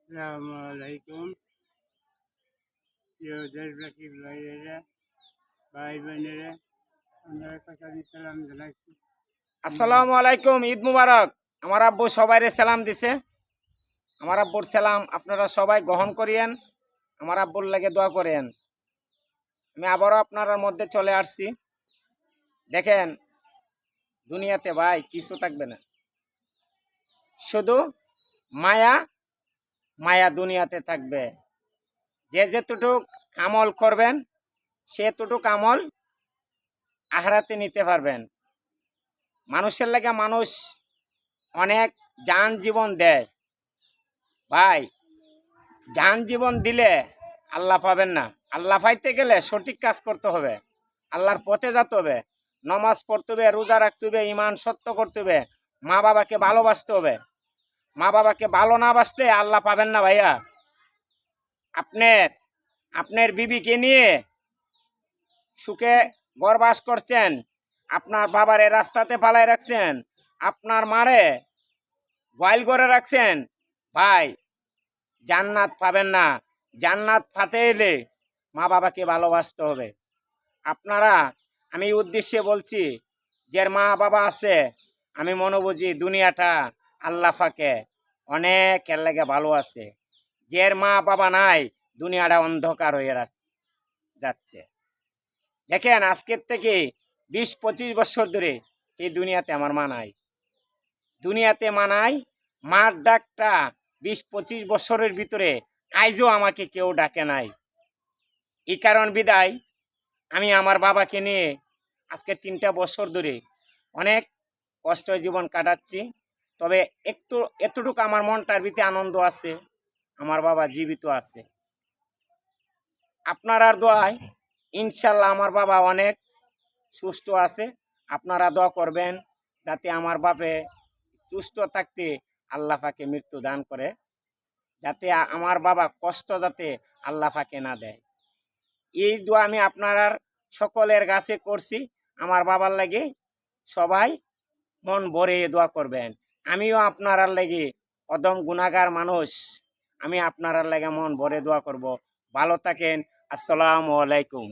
আসসালামু আলাইকুম প্রিয় দেশবাসী ভাইয়েরা ভাই বোনেরা আপনার কাছে আমি সালাম জানাচ্ছি। আসসালামু আলাইকুম, ঈদ মুবারক। আমার আব্বু সবাইরে সালাম দিছে। আমার আব্বুর সালাম আপনারা সবাই গ্রহণ করিয়েন, আমার আব্বুর লাগে দোয়া করেন। আমি আবারও আপনার মধ্যে চলে আসছি। দেখেন, দুনিয়াতে ভাই কিছু থাকবে না, শুধু মায়া। মায়া দুনিয়াতে থাকবে। যে যেতটুক আমল করবেন সেতটুক আমল আখরাতে নিতে পারবেন। মানুষের লাগে মানুষ অনেক জান জীবন দেয় ভাই। জান জীবন দিলে আল্লাহ পাবেন না। আল্লাহ পাইতে গেলে সঠিক কাজ করতে হবে, আল্লাহর পথে যেতে হবে, নমাজ পড়তে হবে, রোজা রাখতে হবে, ইমান সত্য করতে হবে, মা বাবাকে ভালোবাসতে হবে। মা বাবাকে ভালো না বাসলে আল্লাহ পাবেন না ভাইয়া। আপনার আপনার বিবিকে নিয়ে সুখে ঘর বাস করছেন, আপনার বাবারে রাস্তাতে ফালাই রাখছেন, আপনার মারে গোয়াল ঘরে রাখছেন, ভাই জান্নাত পাবেন না। জান্নাত পাতে এলে মা বাবাকে ভালোবাসতে হবে। আপনারা, আমি উদ্দেশ্যে বলছি, যার মা বাবা আছে, আমি মনে বুঝি দুনিয়াটা আল্লাহ ফাঁকে অনেক এর লাগে ভালো আছে। যার মা বাবা নাই, দুনিয়াটা অন্ধকার হয়ে যাচ্ছে। দেখেন, আজকের থেকে 20-25 বছর ধরে এই দুনিয়াতে আমার মা নাই। দুনিয়াতে মা নাই। মার ডাকটা 20-25 বছরের ভিতরে আইজও আমাকে কেউ ডাকে নাই। এই কারণ বিদায় আমি আমার বাবাকে নিয়ে আজকে 3টা বছর ধরে অনেক কষ্ট জীবন কাটাচ্ছি। তবে এতটুকু আমার মনটার ভিতরে আনন্দ আছে, আমার বাবা জীবিত আছে। আপনারা দোয়ায় ইনশাল্লাহ আমার বাবা অনেক সুস্থ আছে। আপনারা দোয়া করবেন যাতে আমার বাপে সুস্থ থাকতে আল্লাহ পাকে মৃত্যু দান করে, যাতে আমার বাবা কষ্ট যাতে আল্লাহ পাকে না দেয়। এই দোয়া আমি আপনার সকলের কাছে করছি। আমার বাবার লাগে সবাই মন ভরে দোয়া করবেন। আমিও আপনার লাগে অদম গুনাহগার মানুষ, আমি আপনার লাগে মন ভরে দোয়া করব। ভালো থাকেন। আসসালামু আলাইকুম।